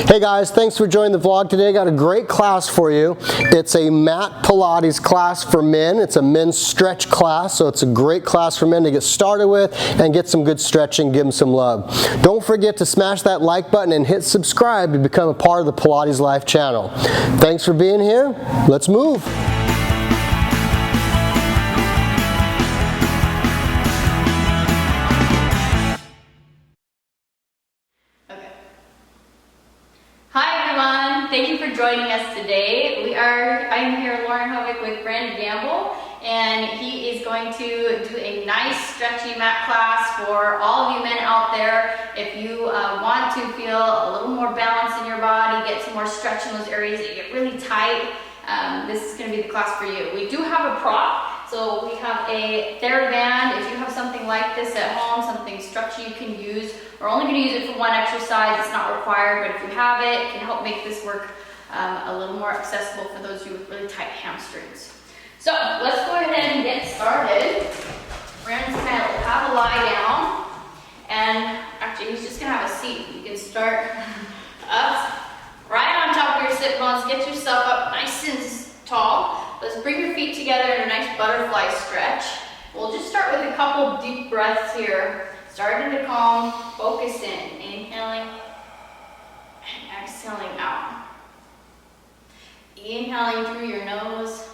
Hey guys, thanks for joining the vlog today. I got a great class for you. It's a mat Pilates class for men. It's a men's stretch class, so it's a great class for men to get started with and get some good stretching, give them some love. Don't forget to smash that like button and hit subscribe to become a part of the Pilates Life channel. Thanks for being here. Let's move. Thank you for joining us today. I'm here, Lauren Hovik with Brandon Gamble, and he is going to do a nice stretchy mat class for all of you men out there. If you want to feel a little more balance in your body, get some more stretch in those areas that get really tight, this is going to be the class for you. We do have a prop, so we have a TheraBand. If you have something like this at home, something stretchy you can use. We're only going to use it for one exercise. It's not required, but if you have it, it can help make this work a little more accessible for those of you with really tight hamstrings. So let's go ahead and get started. Brandon's going to have a lie down, and actually he's just going to have a seat. You can start up right on top of your sit bones. Get yourself up nice and tall. Let's bring your feet together in a nice butterfly stretch. We'll just start with a couple deep breaths here. Starting to calm, focus in, inhaling and exhaling out. Inhaling through your nose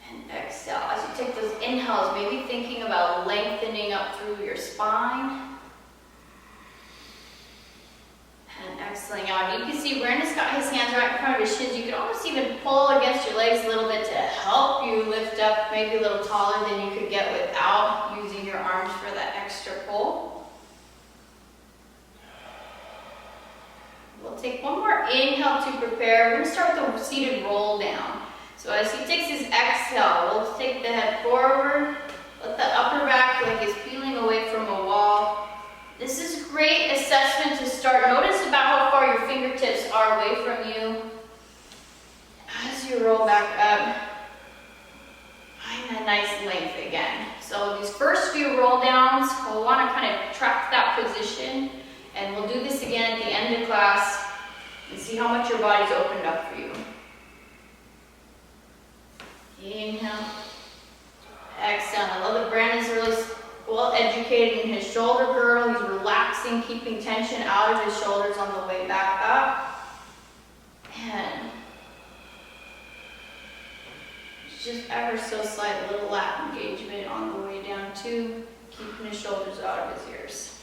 and exhale. As you take those inhales, maybe thinking about lengthening up through your spine and exhaling out. And you can see Brandon's got his hands right in front of his shins. You can almost even pull against your legs a little bit to help you lift up maybe a little taller than you could get without using your arms for that extra pull. We'll take one more inhale to prepare. We're going to start with the seated roll down. So as he takes his exhale, we'll take the head forward. Let the upper back leg is peeling away from a wall. This is a great assessment to start. Notice about how far your fingertips are away from you. As you roll back up, find that nice length again. So these first few roll downs, we'll want to kind of track that position. And we'll do this again at the end of class and see how much your body's opened up for you. Inhale. Exhale. I love that Brandon's really well educated in his shoulder girdle. He's relaxing, keeping tension out of his shoulders on the way back up. And just ever so slight little lat engagement on the way down too, keeping his shoulders out of his ears.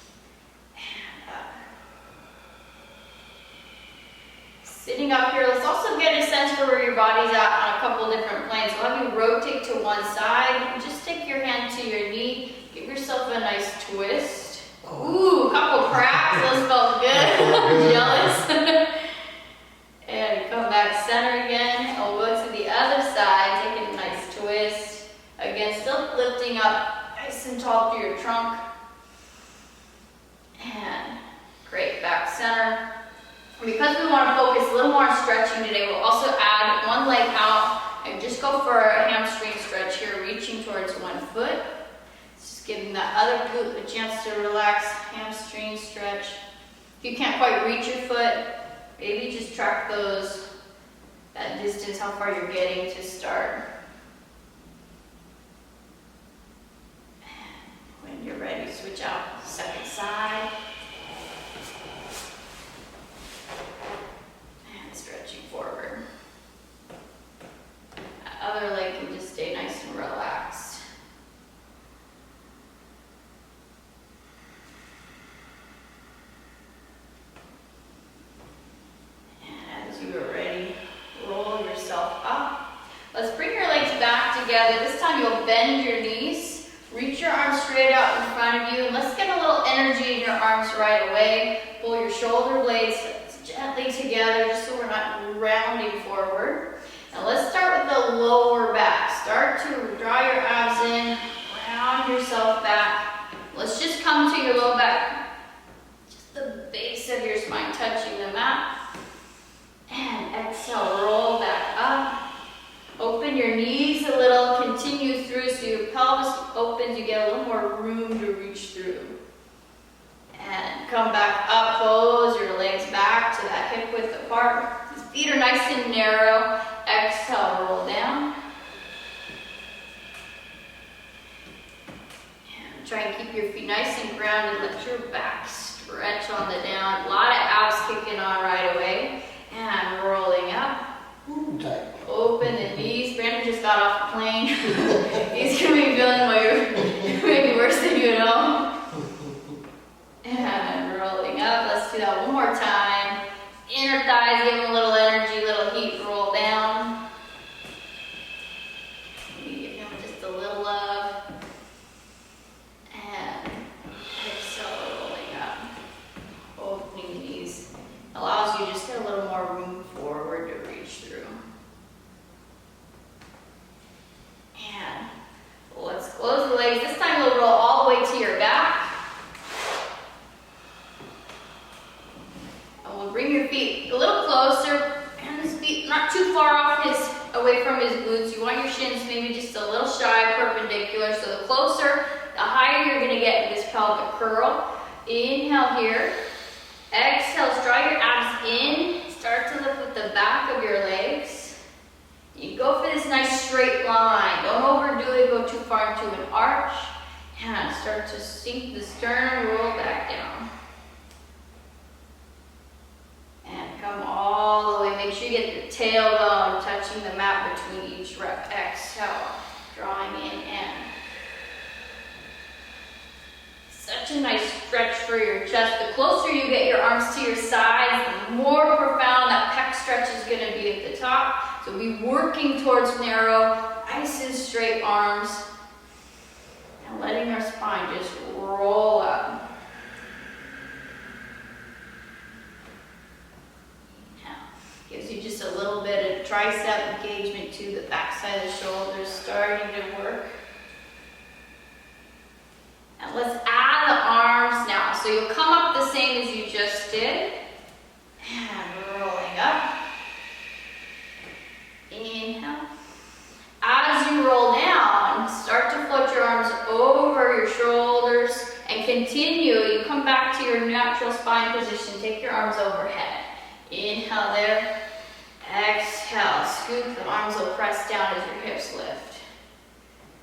Sitting up here, let's also get a sense for where your body's at on a couple different planes. We'll have you rotate to one side. Just take your hand to your knee. Give yourself a nice twist. Ooh, a couple cracks. Those felt good. Jealous. And come back center again. And we'll go to the other side. Take a nice twist. Again, still lifting up nice and tall through your trunk. And great, back center. Because we want to focus a little more on stretching today, we'll also add one leg out and just go for a hamstring stretch here, reaching towards one foot. Just giving that other glute a chance to relax, hamstring stretch. If you can't quite reach your foot, maybe just track that distance, how far you're getting to start. And when you're ready, switch out to the second side. Stretching forward. That other leg can just stay nice and relaxed. And as you are ready, roll yourself up. Let's bring your legs back together. This time you'll bend your knees, reach your arms straight out in front of you, and let's get a little energy in your arms right away. Pull your shoulder blades gently together, just so we're not rounding forward. Now let's start with the lower back. Start to draw your abs in, round yourself back. Let's just come to your low back. Just the base of your spine touching the mat. And exhale, roll back up. Open your knees a little, continue through so your pelvis opens, you get a little more room to reach through. And come back up, apart. His feet are nice and narrow. Exhale, roll down. And try and keep your feet nice and grounded. Let your back stretch on the down. A lot of abs kicking on right away. And rolling up. Tight. Open the knees. Brandon just got off the plane. He's gonna be feeling like you're maybe worse than you know. And rolling up. Let's do that one more time. Inner thighs, give them a little energy, little heat. Roll down. Give him just a little love. And exhale, rolling up. Opening the knees. Allows you just a little more room forward to reach through. And let's close the legs. This time you'll roll all the way to your back. And we'll bring your feet a little closer. And his feet not too far off away from his glutes. You want your shins maybe just a little shy, perpendicular. So the closer, the higher you're gonna get with this pelvic curl. Inhale here. Exhale, draw your abs in. Start to lift with the back of your legs. You go for this nice straight line. Don't overdo it, go too far into an arch. And start to sink the sternum, roll back down. And come all the way. Make sure you get your tailbone touching the mat between each rep. Exhale, drawing in and such a nice stretch for your chest. The closer you get your arms to your sides, the more profound that pec stretch is going to be at the top. So be working towards narrow, nice and straight arms. And letting our spine just roll up. Now, gives you just a little bit of tricep engagement to the back side of the shoulders starting to work. And let's add the arms now. So you'll come up the same as you just did. And rolling up. Inhale. As you roll down, start to float your arms over your shoulders and continue. You come back to your natural spine position. Take your arms overhead. Inhale there. Exhale. Scoop. The arms will press down as your hips lift.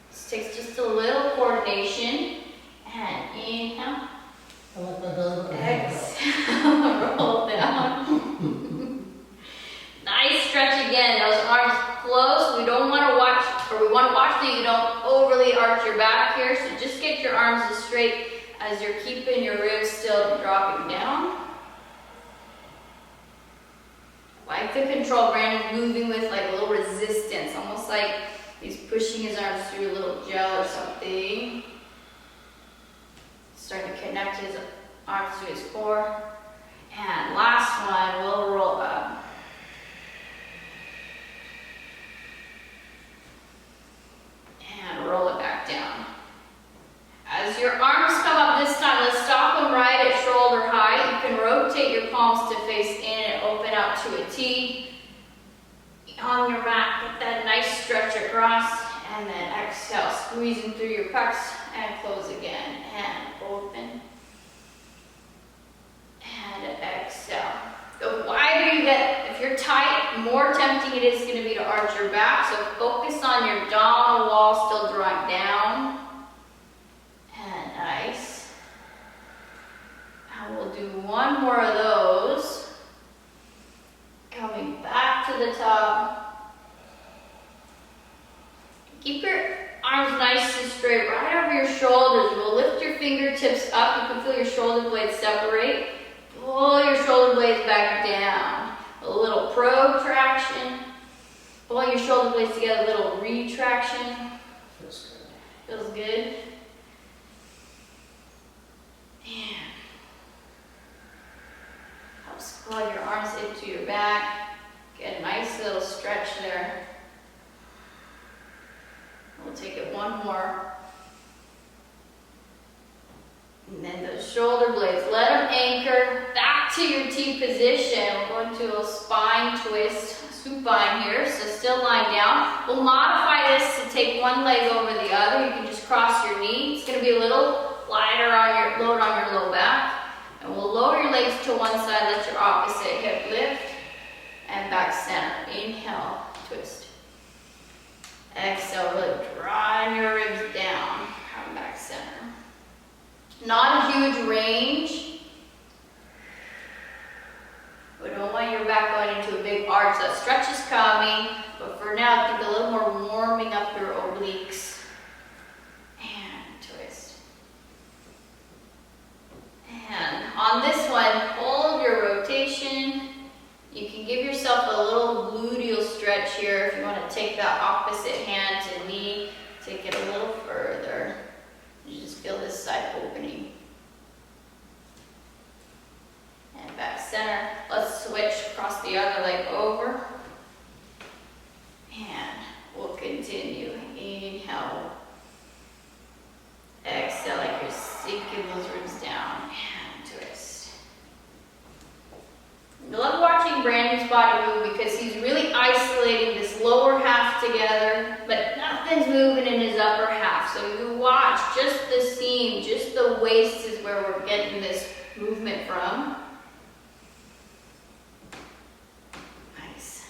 This takes just a little coordination. And inhale. I like my belly. Exhale. Roll down. Nice stretch again. Those arms close. We don't want to watch, or we want to watch that you don't overly arch your back here. So just get your arms as straight as you're keeping your ribs still dropping down. Like the control, Brandon's moving with like a little resistance, almost like he's pushing his arms through a little gel or something. Starting to connect his arms to his core. And last one, we'll roll up. And roll it back down. As your arms come up this time, let's stop them right at shoulder height. You can rotate your palms to face in and open out to a T. On your mat, get that nice stretch across. And then exhale, squeezing through your pecs and close again. And open. And exhale. The wider you get, if you're tight, more tempting it is going to be to arch your back. So focus on your abdominal wall still drawing down. And nice. And we'll do one more of those. Coming back to the top. Keep your arms nice and straight right over your shoulders. We'll lift your fingertips up. You can feel your shoulder blades separate. Pull your shoulder blades back down. A little protraction. Pull your shoulder blades together, a little retraction. Feels good. Feels good. And helps plug your arms into your back. Get a nice little stretch there. We'll take it one more. And then those shoulder blades, let them anchor back to your T position. We're going to a spine twist, supine here, so still lying down. We'll modify this to take one leg over the other. You can just cross your knee. It's going to be a little lighter on your load on your low back. And we'll lower your legs to one side, let your opposite hip lift. and back center. Inhale, twist. Exhale, really drawing your ribs down. Come back center. Not a huge range. We don't want your back going into a big arch. That stretch is coming, but for now, think a little more warming up your obliques. And twist. And on this one, hold your rotation. You can give yourself a little gluteal stretch here if you want to take that opposite hand to knee, take it a little further. You just feel this side opening. And back center. Let's switch across the other leg over. And we'll continue. Inhale. Exhale like you're sinking those ribs down. And twist. I love watching Brandon's body move because he's really isolating this lower half together, but nothing's moving in his upper half. So you watch just the seam, just the waist is where we're getting this movement from. Nice.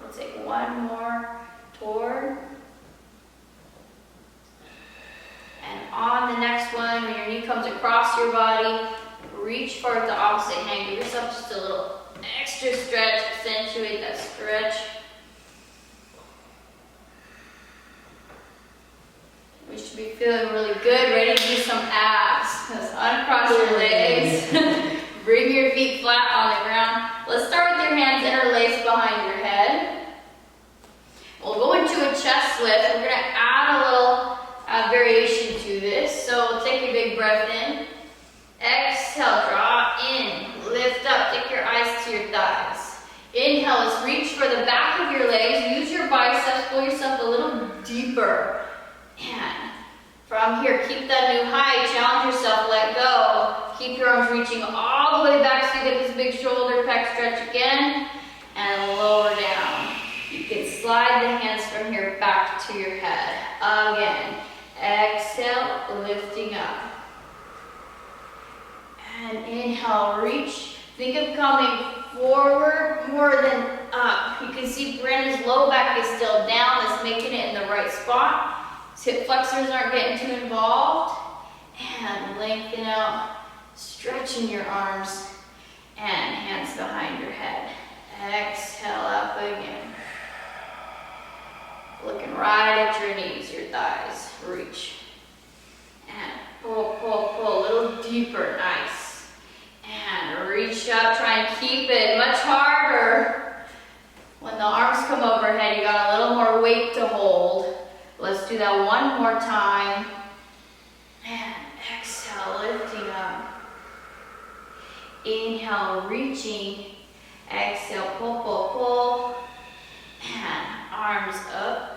We'll take one more toward. And on the next one, when your knee comes across your body, reach for the opposite hand. Give yourself just a little extra stretch. Accentuate that stretch. We should be feeling really good, ready to do some abs. Let's uncross your legs. Bring your feet flat on the ground. Let's start with your hands interlaced behind your head. We'll go into a chest lift. We're going to add a little variation to this. So we'll take a big breath in. Exhale, draw in, lift up, take your eyes to your thighs. Inhale, let's reach for the back of your legs, use your biceps, pull yourself a little deeper. And from here, keep that new height, challenge yourself, let go. Keep your arms reaching all the way back so you get this big shoulder pec stretch again. And lower down. You can slide the hands from here back to your head. Again, exhale, lifting up. And inhale, reach. Think of coming forward more than up. You can see Brandon's low back is still down. That's making it in the right spot. Hip flexors aren't getting too involved. And lengthen out, stretching your arms and hands behind your head. Exhale up again. Looking right at your knees, your thighs. Reach. And pull, pull, pull. A little deeper. Nice. And reach up. Try and keep it much harder. When the arms come overhead, you got a little more weight to hold. Let's do that one more time. And exhale, lifting up. Inhale, reaching. Exhale, pull, pull, pull. And arms up.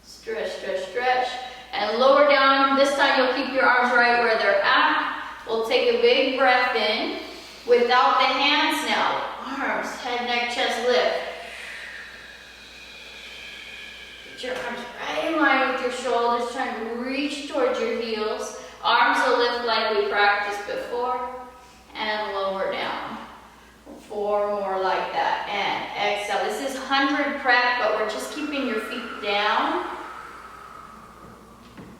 Stretch, stretch, stretch. And lower down. This time you'll keep your arms right where they're at. We'll take a big breath in. Without the hands now. Arms, head, neck, chest, lift. Get your arms right in line with your shoulders. Try to reach towards your heels. Arms will lift like we practiced before. And lower down. 4 more like that. And exhale. This is 100 prep, but we're just keeping your feet down.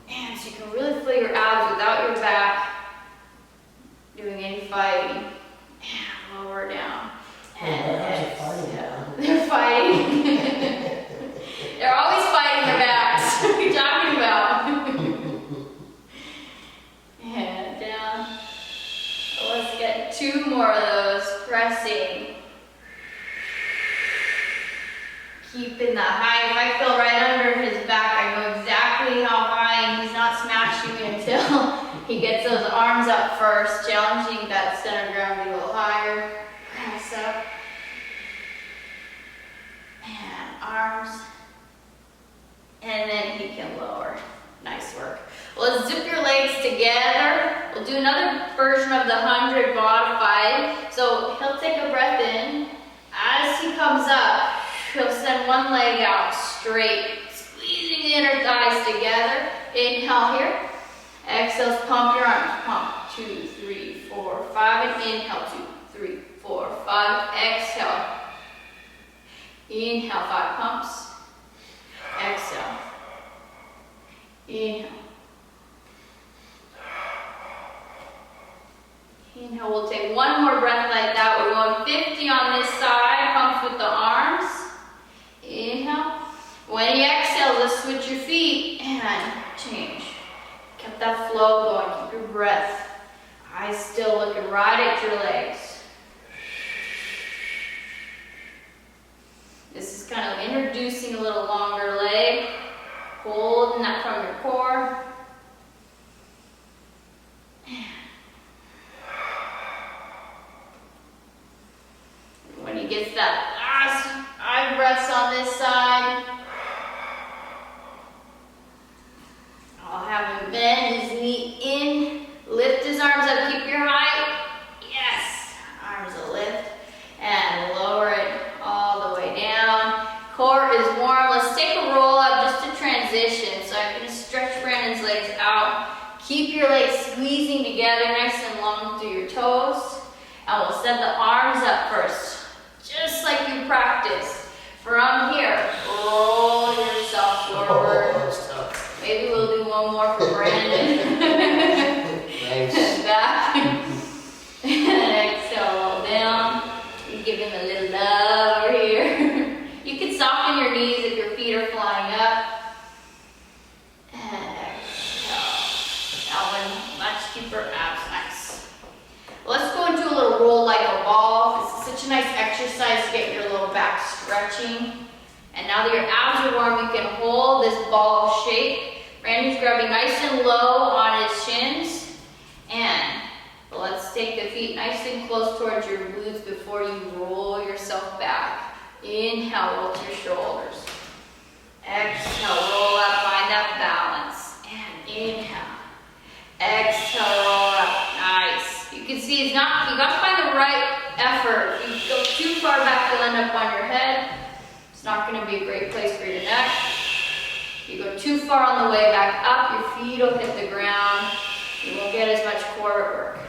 And so you can really feel your abs without your back doing any fighting. And lower down. And exhale. They're fighting. They're always fighting their backs. What are you talking about? And down. Let's get 2 more of those. Pressing. Keeping the high. If I feel right under his back, I know exactly how high, and he's not smashing me until he gets those arms up first, challenging that center of gravity a little higher. Press up. And arms. And then he can lower. Nice work. Let's zip your legs together. We'll do another version of the 100 modified. So he'll take a breath in. As he comes up, he'll send one leg out straight, squeezing the inner thighs together. Inhale here. Exhale, pump your arms. Pump. 2, 3, 4, 5. And inhale, 2, 3, 4, 5. Exhale. Inhale, 5 pumps. Exhale. Inhale. Inhale, we'll take one more breath like that. We're going 50 on this side, pumps with the arms. Inhale. When you exhale, let's switch your feet and change. Keep that flow going, keep your breath. Eyes still looking right at your legs. This is kind of introducing a little longer leg, holding that from your core. When you get that last breaths on this side, I'll have him bend his knee in, lift his arms up, keep your height. Yes, arms a lift, and lower it all the way down. Core is warm. Let's take a roll up just to transition. So I'm going to stretch Brandon's legs out. Keep your legs squeezing together nice and long through your toes. And we'll set the arms up first, just like you practiced. From here, roll yourself forward. Maybe we'll do one more for Brandon. Nice. Back. And exhale, down. You give him a little love over here. You can soften your knees if your feet are flying up. And exhale. That one, much deeper abs, nice. Let's go into a little roll like a ball. This is such a nice exercise to get your low back stretching. And now that your abs are warm, you can hold this ball shape. Brandon's grabbing nice and low on his shins. And let's take the feet nice and close towards your glutes before you roll yourself back. Inhale, roll to your shoulders. Exhale, roll up, find that balance. And inhale. Exhale, roll up, nice. You can see you got to find the right effort. If you go too far back, you'll end up on your head. It's not going to be a great place for your neck. If you go too far on the way back up, your feet will hit the ground. You won't get as much core work.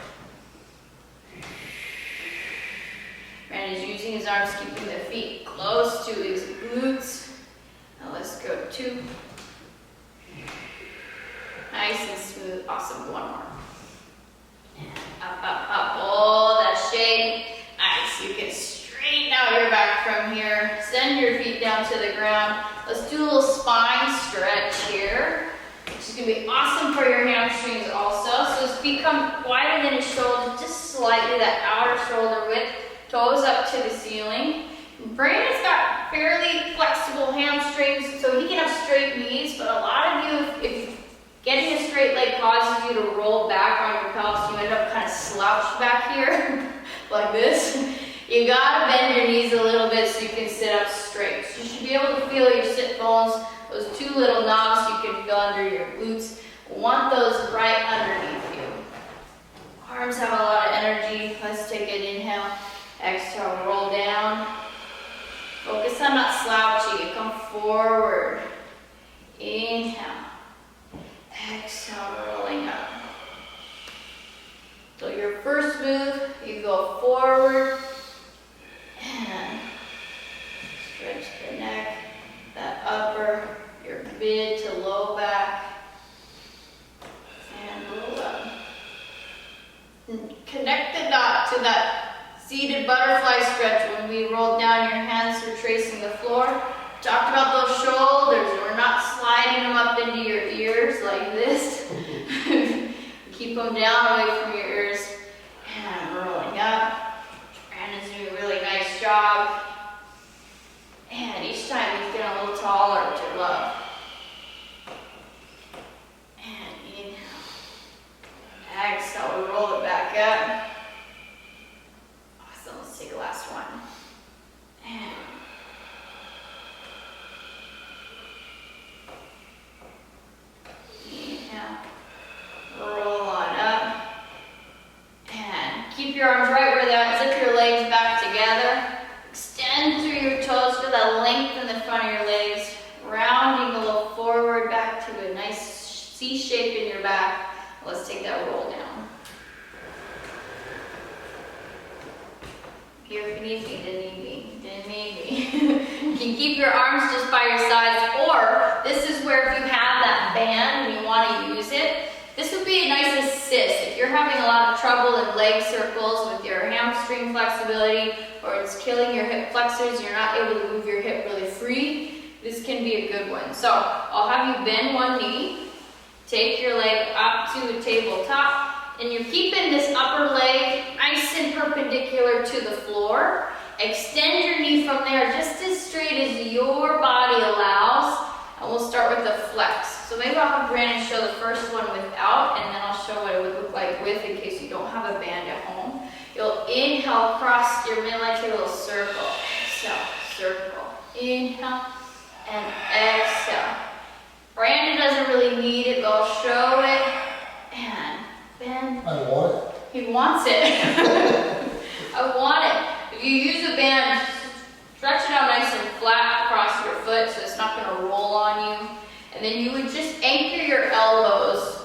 Brandon's using his arms, keeping the feet close to his glutes. Now let's go 2. Nice and smooth. Awesome. One more. And up, up, up. Hold that shape. Nice. You can straighten out your back from here. Send your feet down to the ground. Let's do a little spine stretch here, which is going to be awesome for your hamstrings also. So his feet come wider than his shoulders, just slightly, that outer shoulder width. Toes up to the ceiling. Brandon's got fairly flexible hamstrings, so he can have straight knees, but a lot of you, if getting a straight leg causes you to roll back on your pelvis, you end up kind of slouched back here, like this. You gotta bend your knees a little bit so you can sit up straight. So you should be able to feel your sit bones, those 2 little knobs you can feel under your glutes. Want those right underneath you. Arms have a lot of energy. Let's take an inhale. Exhale, roll down. Focus on not slouching. You come forward. Inhale. Exhale, rolling up. So your first move, you go forward and stretch the neck, that upper, your mid to low back, and roll up. And connect the dot to that seated butterfly stretch. When we rolled down your hands, we're tracing the floor. Talked about those shoulders. We're not sliding them up into your ears like this. Keep them down away from your ears. And rolling up. Brandon's doing a really nice job. And each time he's getting a little taller, which I love. And inhale. Exhale, we roll it back up. Awesome, let's take the last one. And inhale. Roll on up. And keep your arms right where they're at. Zip your legs back together. Extend through your toes. Feel that length in the front of your legs. Rounding a little forward back to a nice C shape in your back. Let's take that roll down. Here if you need me, didn't need me. You can keep your arms just by your sides, or this is where if you have that band and you want to use it, this would be a nice assist. If you're having a lot of trouble in leg circles with your hamstring flexibility, or it's killing your hip flexors, you're not able to move your hip really free, this can be a good one. So I'll have you bend one knee, take your leg up to a tabletop, and you're keeping this upper leg nice and perpendicular to the floor. Extend your knee from there just as straight as your body allows, and we'll start with the flex. So maybe I'll have Brandon show the first one without, and then I'll show what it would look like with in case you don't have a band at home. You'll inhale across your midline, take a little circle. Exhale, circle. Inhale and exhale. Brandon doesn't really need it, but I'll show it. And bend. I want it. He wants it. I want it. If you use a band, stretch it out nice and flat across your foot so it's not going to roll on you. And then you would just anchor your elbows.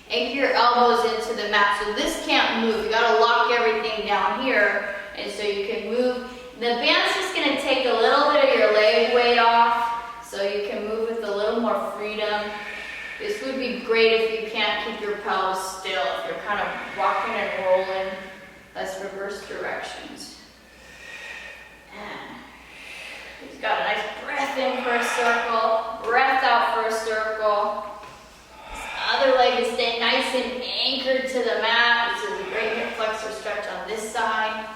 Anchor your elbows into the mat. So this can't move. You got to lock everything down here, and so you can move. The band's just going to take a little bit of your leg weight off, so you can move with a little more freedom. This would be great if you can't keep your pelvis still, if you're kind of rocking and rolling. Let's reverse directions. And he's got a nice breath in for a circle, breath out for a circle. This other leg is staying nice and anchored to the mat. This is a great hip flexor stretch on this side.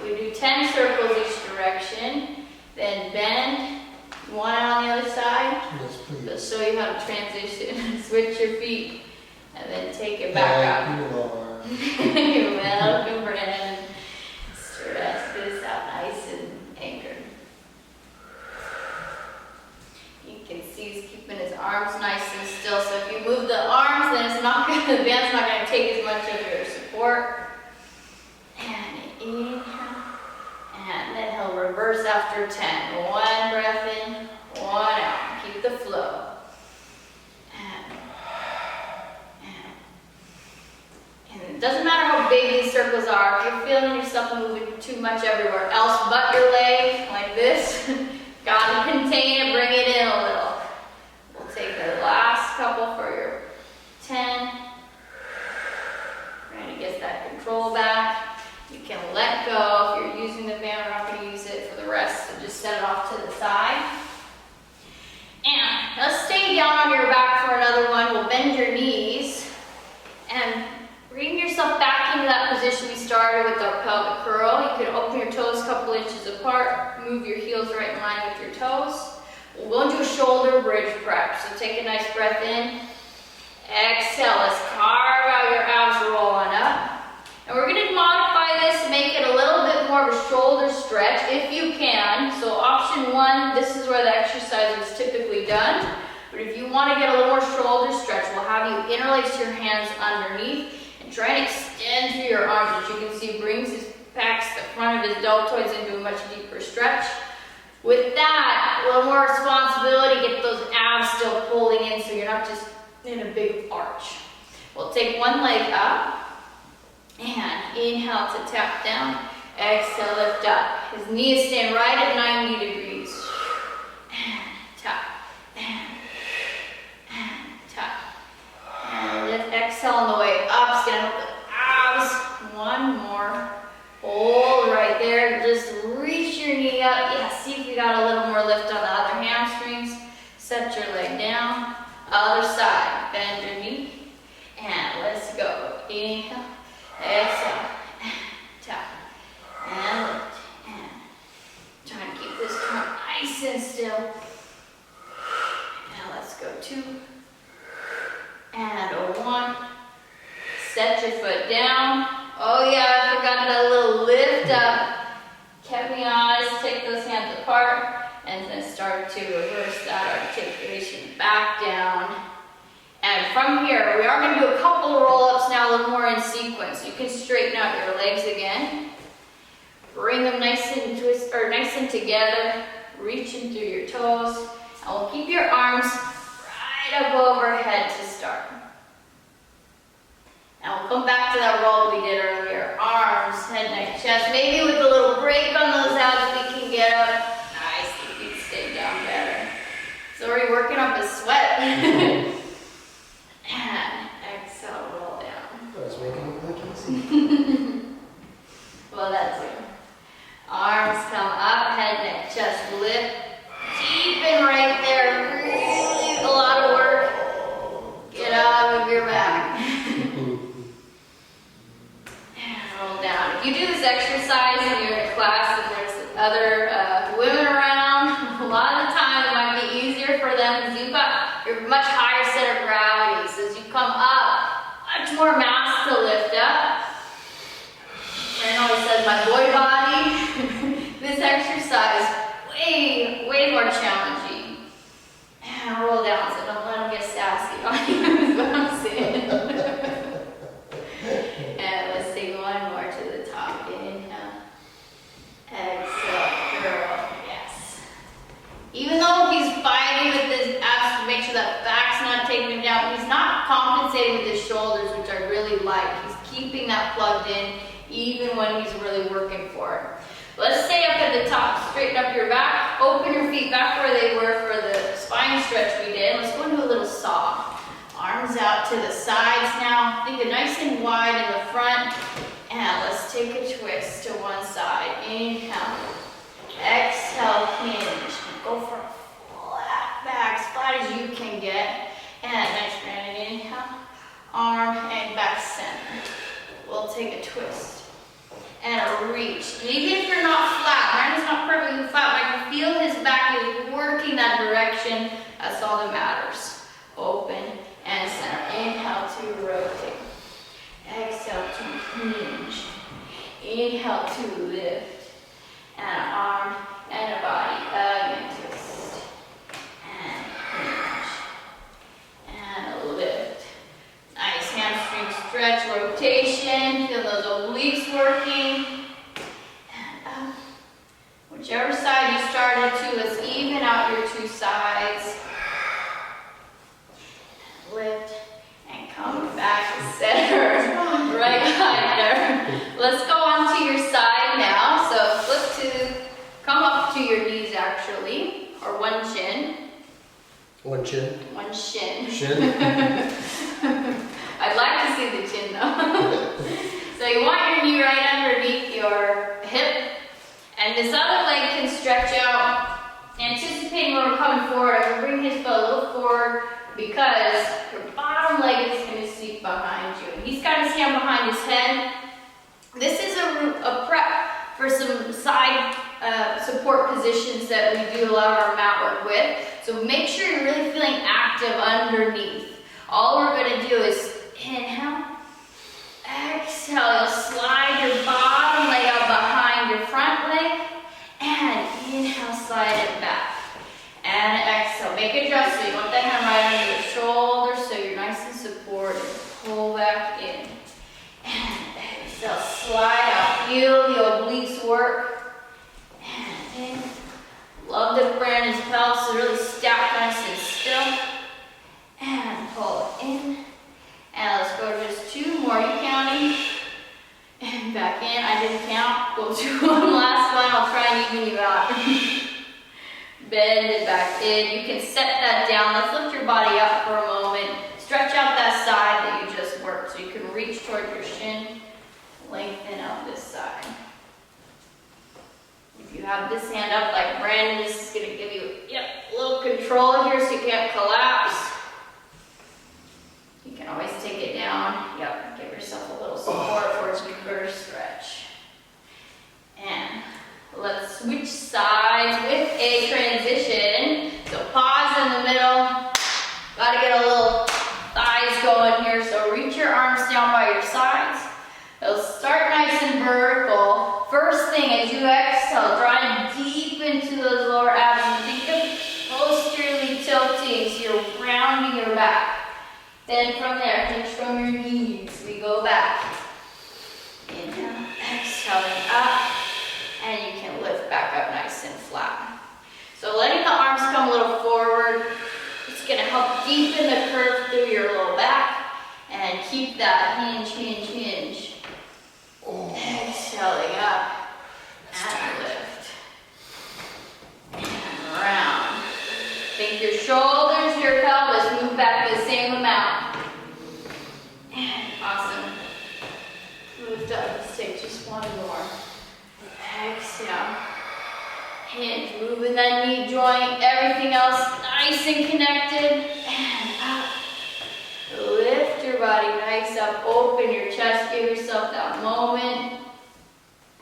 We do 10 circles each direction, then bend. You want it on the other side? Yes, please. Just show you how to transition. Switch your feet, and then take it back up. You're welcome, Brandon. Stretch this out nice and anchored. You can see he's keeping his arms nice and still. So if you move the arms, then it's not going. The band's not going to take as much of your support. And inhale, and then he'll reverse after 10. One breath in, one out. Keep the flow. And it doesn't matter how big these circles are. If you're feeling yourself moving too much everywhere else but your leg, like this, gotta contain it, bring it in a little. We'll take the last couple for your 10. Trying to get that control back. You can let go. If you're using the band, we're not going to use it for the rest, so just set it off to the side. And let's stay down on your back for another one. We'll bend your knees and bring yourself back into that position we started with our pelvic curl. You can open your toes a couple inches apart, move your heels right in line with your toes. We'll go into a shoulder bridge prep. So take a nice breath in. Exhale. Let's carve out your abs, roll on up. And we're going to modify this to make it a little bit more of a shoulder stretch if you can. So option one, this is where the exercise is typically done. But if you want to get a little more shoulder stretch, we'll have you interlace your hands underneath and try and extend through your arms. As you can see, brings his backs, the front of his deltoids into a much deeper stretch. With that, a little more responsibility, get those abs still pulling in so you're not just in a big arch. We'll take one leg up. And inhale to tap down, exhale, lift up. His knee is staying right at 90 degrees. And tap, and tap. And lift, exhale on the way up, stand up with abs. One more. Hold right there, just reach your knee up. Yeah, see if you got a little more lift on the other hamstrings. Set your leg down. Other side, bend your knee. And let's go. Inhale. Exhale, tap, and lift, and try and keep this trunk nice and still. And let's go 2, and a 1. Set your foot down. Oh yeah, I forgot that little lift up. Kept me honest, take those hands apart, and then start to reverse that articulation back down. And from here, we are going to do a couple of roll-ups now, a little more in sequence. You can straighten out your legs again. Bring them nice and twist, or nice and together. Reaching through your toes. And we'll keep your arms right up overhead to start. Now we'll come back to that roll we did earlier. Arms head, neck, chest. Maybe with a little break on those abs, we can get up. Nice, the feet stay down better. It's already working up a sweat. And exhale, roll down. I was making it look easy. Well, that's it. Arms come up, head, neck, chest, lift. Deepen right there. Really a lot of work. Get out of your back. And roll down. If you do this exercise and you're in a class and there's other women around, a lot of the time it might be easier for them because you've got your much higher center of gravity. So as you come up, much more mass to lift up. Brandon always says, my boy body, this exercise, way more challenging. And roll down, so don't let them get sassy on you, is what I'm saying. And let's take one more to the top. Inhale. Exhale, girl, yes. Even though he's fighting with his abs to make sure that back's not taking him down, he's not compensating with his shoulders, which I really like. He's keeping that plugged in, even when he's really working for it. Let's stay up at the top, straighten up your back, open your feet back where they were for the spine stretch we did. Let's go into a little saw. Arms out to the sides now. Think of nice and wide in the front. And let's take a twist to one side. Inhale. Exhale, hinge. Go for a flat back, as flat as you can get. And nice, Brandon. Inhale. Arm and back center. We'll take a twist. And a reach. And even if you're not flat, Brandon's not perfectly flat, but I can feel his back is working that direction. That's all that matters. Open and center. Inhale to rotate. Exhale to hinge. Inhale to lift. And an arm and a body. Again, twist. And hinge. And a lift. Nice hamstring stretch, rotation. Feel those obliques working. And up. Whichever side you started to, let's even out your two sides. And lift. And come back to center. Right behind there. Let's go on to your side now. So flip to, come up to your knees actually. Or one chin. One chin. One shin. Shin. I'd like to see the chin though. So you want your knee right underneath your hip. And this other leg can stretch out. Anticipating when we're coming forward, I'm going to bring his foot a little forward because your bottom leg is going to sneak behind you. And he's got his hand behind his head. This is a prep for some side support positions that we do a lot of our mat work with. So make sure you're really feeling active underneath. All we're going to do is inhale, exhale. You'll slide your bottom leg out behind your front leg, and inhale, slide it back. And exhale, make a adjustment. You want that hand right under your shoulder so you're nice and supported. Pull back in. And exhale, slide out. Feel the obliques work. And in. Love that Brandon's pelvis is really stacked nice and still. And pull in. And let's go to just two more. You counting? And back in. I didn't count. We'll do one last one. I'll try and even you out. Bend it back in. You can set that down. Let's lift your body up for a moment. Stretch out that side that you just worked. So you can reach toward your shin. Lengthen out this side. If you have this hand up like Brandon, this is going to give you a little control here so you can't collapse. You can always take it down. Yep, give yourself a little support for a deeper stretch. And let's switch sides with a transition. So pause in the middle. Got to get a little thighs going here. So reach your arms down by your sides. They'll start nice and vertical. First thing, as you exhale, drive deep into those lower abs and think of posteriorly tilting so you're rounding your back. Then from there, hinge from your knees. We go back. Inhale, exhaling up. And you can lift back up nice and flat. So letting the arms come a little forward. It's going to help deepen the curve through your low back. And keep that hinge, hinge, hinge. Exhale, One more. Exhale. Hinge, moving that knee joint, everything else nice and connected. And up. Lift your body nice up, open your chest, give yourself that moment.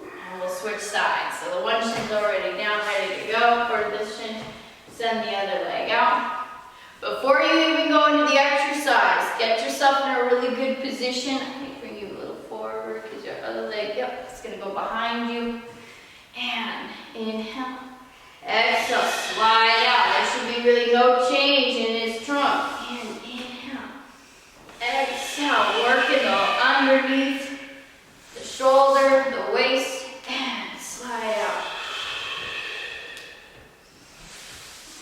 And we'll switch sides. So the one shin's already down, ready to go. For this shin, send the other leg out. Before you even go into the exercise, get yourself in a really good position. I might bring you a little forward because your other leg, yep, it's gonna go behind you. And inhale, exhale, slide out. There should be really no change in his trunk. And inhale, exhale, working the underneath, the shoulder, the waist, and slide out.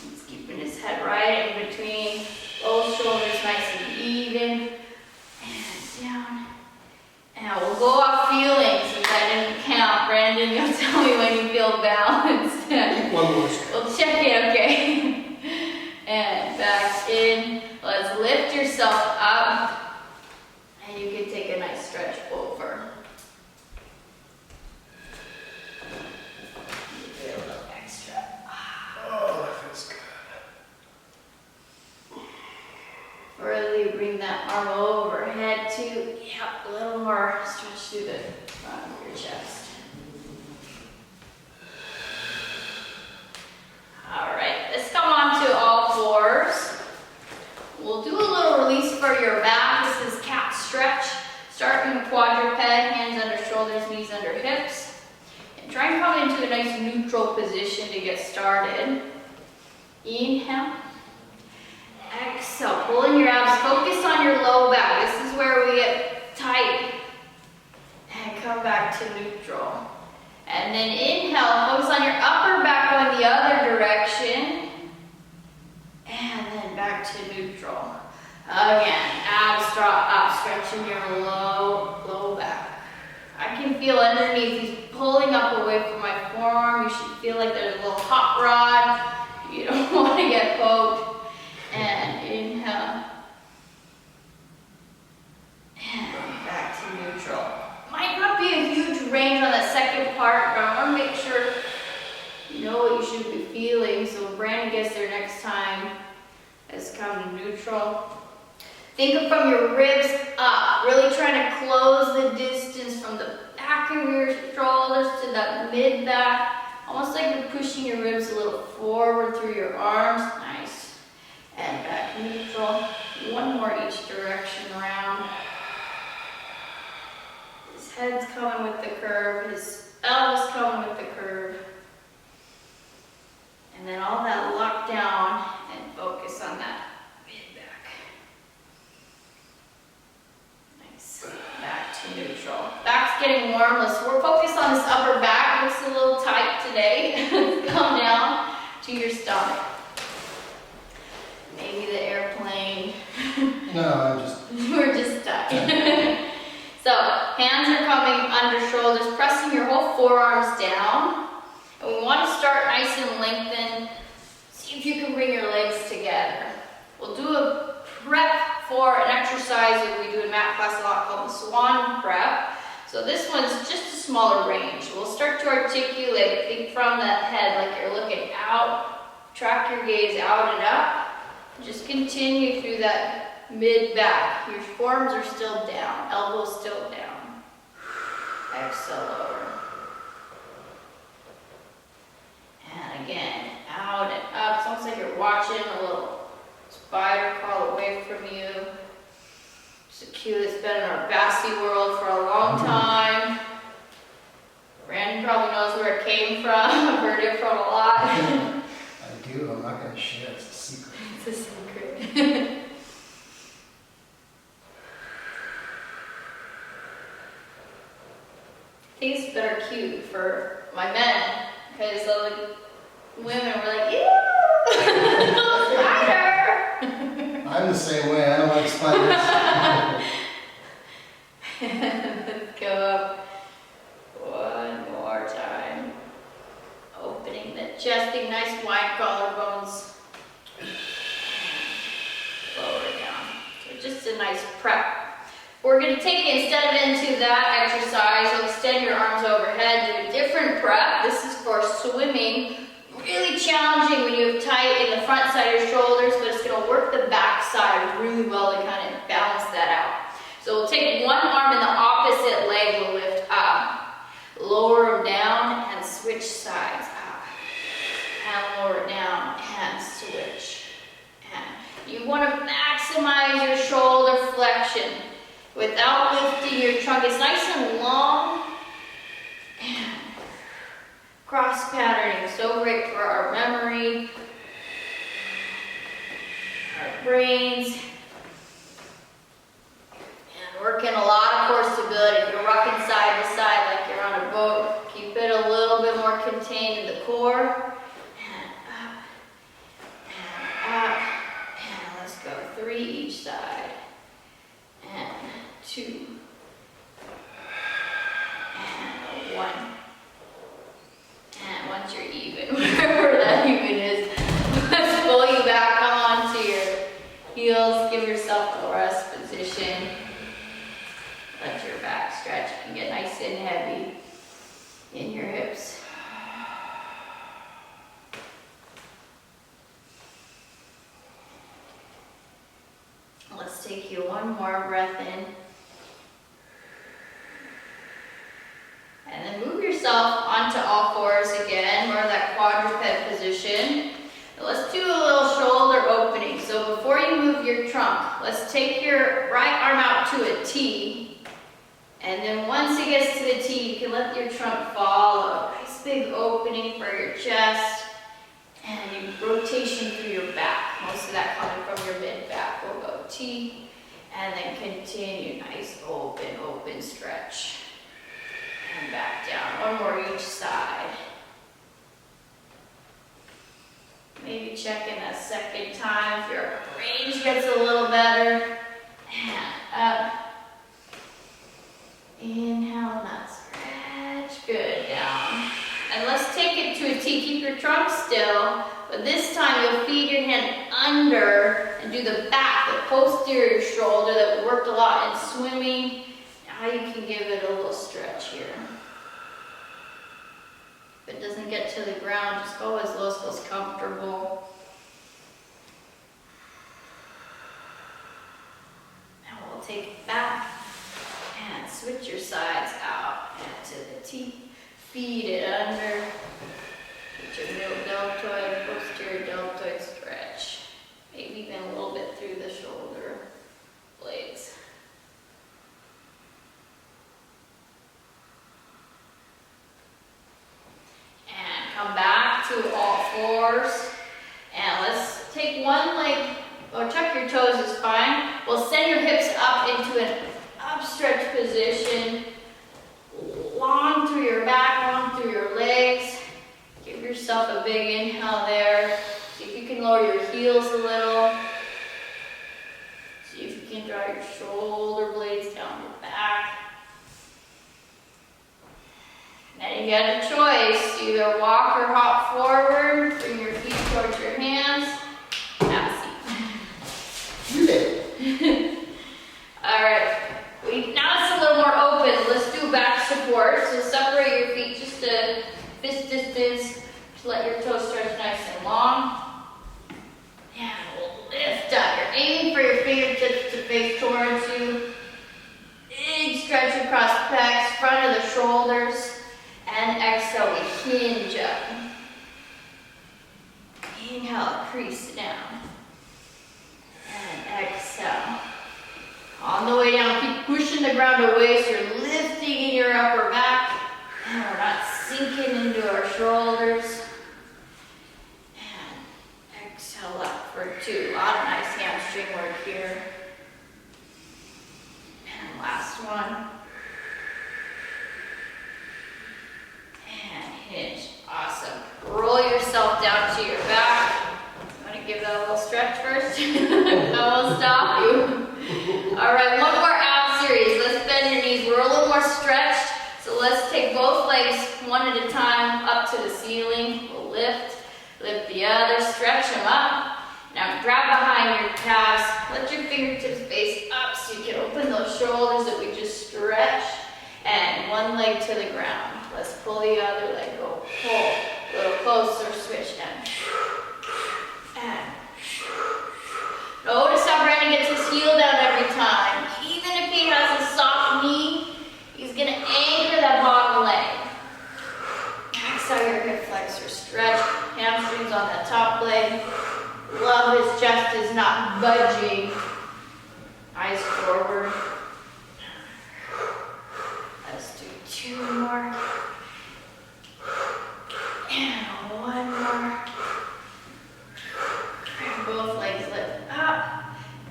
He's keeping his head right in between both shoulders, nice and even. And down. And we'll go off feeling since I didn't count. Brandon, you'll tell me when you feel balanced. One more. We'll check it, okay? And back in. Let's lift yourself up. And you can take a nice stretch over. Give it a little extra. Oh, that feels good. Really bring that arm overhead to, yep, a little more stretch through the front of your chest. All right, let's come on to all fours. We'll do a little release for your back. This is cat stretch. Start in quadruped, hands under shoulders, knees under hips. And try and come into a nice neutral position to get started. Inhale. Exhale, pull in your abs, focus on your low back. This is where we get tight. And come back to neutral. And then inhale, focus on your upper back going the other direction. And then back to neutral. Again, abs drop up, stretching your low back. I can feel underneath, he's pulling up away from my forearm. You should feel like there's a little hot rod. You don't want to get poked. And inhale. And back to neutral. Might not be a huge range on that second part, but I want to make sure you know what you should be feeling. So when Brandon gets there next time, let's come to neutral. Think of from your ribs up, really trying to close the distance from the back of your shoulders to that mid back. Almost like you're pushing your ribs a little forward through your arms. Nice. And back neutral. One more each direction around. His head's coming with the curve. His elbows coming with the curve. And then all that lock down and focus on that mid back. Nice. Back to neutral. Back's getting warm. We're focused on this upper back. Looks a little tight today. Come down to your stomach. Maybe the airplane. No, We're just stuck. So, hands are coming under shoulders, pressing your whole forearms down. And we want to start nice and lengthened. See if you can bring your legs together. We'll do a prep for an exercise that we do in mat class a lot called the swan prep. So this one's just a smaller range. We'll start to articulate. Think from that head like you're looking out. Track your gaze out and up. Just continue through that mid-back. Your forearms are still down, elbows still down. Exhale over. And again, out and up. It's almost like you're watching a little spider crawl away from you. It's a cue that's been in our Bassy world for a long time. Brandon probably knows where it came from. I've heard it from a lot. I do. I'm not going to share. It's a secret. It's a secret. I think it's a better cue for my men, because the women were like, ew, spider! I'm the same way. I don't like spiders. Let's go up one more time. Opening the chest, getting nice wide collarbones. Lower down. So just a nice prep We're going to take it instead of into that exercise, you'll extend your arms overhead, do a different prep. This is for swimming. Really challenging when you have tight in the front side of your shoulders, but it's going to work the back side really well to kind of balance that out. So we'll take one arm and the opposite leg will lift up. Lower them down and switch sides up. And lower it down and switch. And you want to maximize your shoulder flexion without lifting your trunk. It's nice and long. And cross patterning, so great for our memory, our brains, and working a lot of core stability. If you're rocking side to side like you're on a boat, keep it a little bit more contained in the core, and up, and let's go 3 each side, and 2, and 1. And once you're even, wherever that even is, let's pull you back, come onto your heels, give yourself a rest position. Let your back stretch and get nice and heavy in your hips. Let's take you one more breath in. And then move yourself onto all fours again, more of that quadruped position. Now let's do a little shoulder opening. So before you move your trunk, let's take your right arm out to a T. And then once it gets to the T, you can let your trunk follow. Nice big opening for your chest. And your rotation through your back. Most of that coming from your mid-back. We'll go T. And then continue. Nice open stretch. And back down, one more each side. Maybe check in a second time if your range gets a little better. And up. Inhale, that stretch. Good, down. And let's take it to a T. Keep your trunk still, but this time you'll feed your hand under and do the back, the posterior shoulder that we worked a lot in swimming. Now you can give it a little stretch here. If it doesn't get to the ground, just go as low as feels comfortable. And we'll take it back and switch your sides out and to the T. Feed it under. Get your middle deltoid, posterior deltoid stretch. Maybe even a little bit through the shoulder blades. And come back to all fours. And let's take one leg, or tuck your toes is fine. We'll send your hips up into an upstretch position. Long through your back, long through your legs. Give yourself a big inhale there. See if you can lower your heels a little. See if you can draw your shoulder blades down your back. Then you got a choice. Either walk or hop forward. Bring your feet towards your hands. Have a seat. You did. All right. Now it's a little more open. Let's do back support. So separate your feet just a fist distance. Just let your toes stretch nice and long. And we'll lift up. You're aiming for your fingertips to face towards you. Big stretch across pecs, front of the shoulders. And exhale, we hinge up. Inhale, crease down. And exhale. On the way down, keep pushing the ground away so you're lifting in your upper back. And we're not sinking into our shoulders. And exhale up for 2. A lot of nice hamstring work here. And last one. And hinge. Awesome. Roll yourself down to your back. You want to give that a little stretch first? I won't stop you. All right, one more ab series. Let's bend your knees. We're a little more stretched, so let's take both legs one at a time up to the ceiling. We'll lift the other, stretch them up. Now grab behind your calves, let your fingertips face up so you can open those shoulders that we just stretched. And one leg to the ground. Let's pull the other leg, go pull. A little closer, switch and. Notice how Brandon gets his heel down every time. Even if he has a soft knee, he's gonna anchor that bottom leg. Max out your hip flexor, stretch, hamstrings on that top leg. Love his chest is not budging. Eyes forward. Let's do 2 more. And 1 more. And both legs lift up.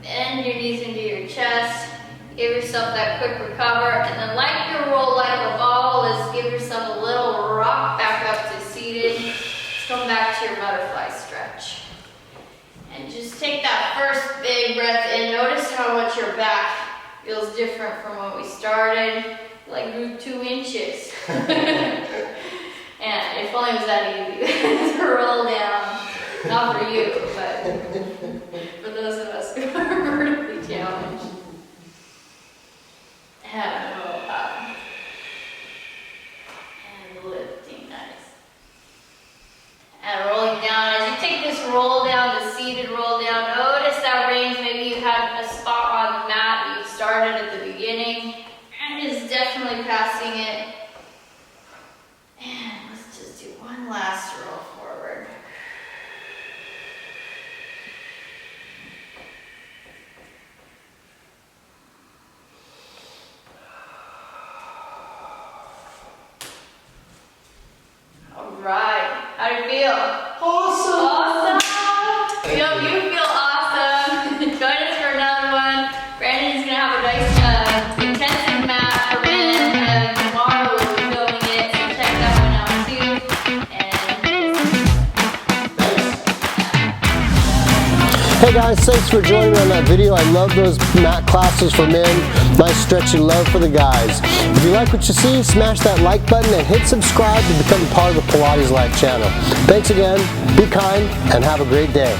Bend your knees into your chest. Give yourself that quick recover. And then like your roll like a ball, let's give yourself a little rock back up to seated. Let's come back to your butterfly stretch. And just take that first big breath in. Notice how much your back feels different from when we started. Like grew 2 inches. And if only it was that easy to roll down. Not for you, but for those of us who are vertically challenged. And roll up. And lifting, nice. And rolling down. As you take this roll down, the seated roll down, notice that range. Maybe you had a spot on the mat that you started at the beginning. And is definitely passing it. And let's just do one last roll forward. All right. How do you feel? Awesome. Awesome. We hope you feel awesome. Join us for another one. Brandon's gonna have a nice intensive mat for men. Tomorrow we'll be filming it, so check that one out too. Hey guys, thanks for joining me on that video. I love those mat classes for men. Nice stretchy love for the guys. If you like what you see, smash that like button and hit subscribe to become part of the Pilates Life channel. Thanks again, be kind, and have a great day.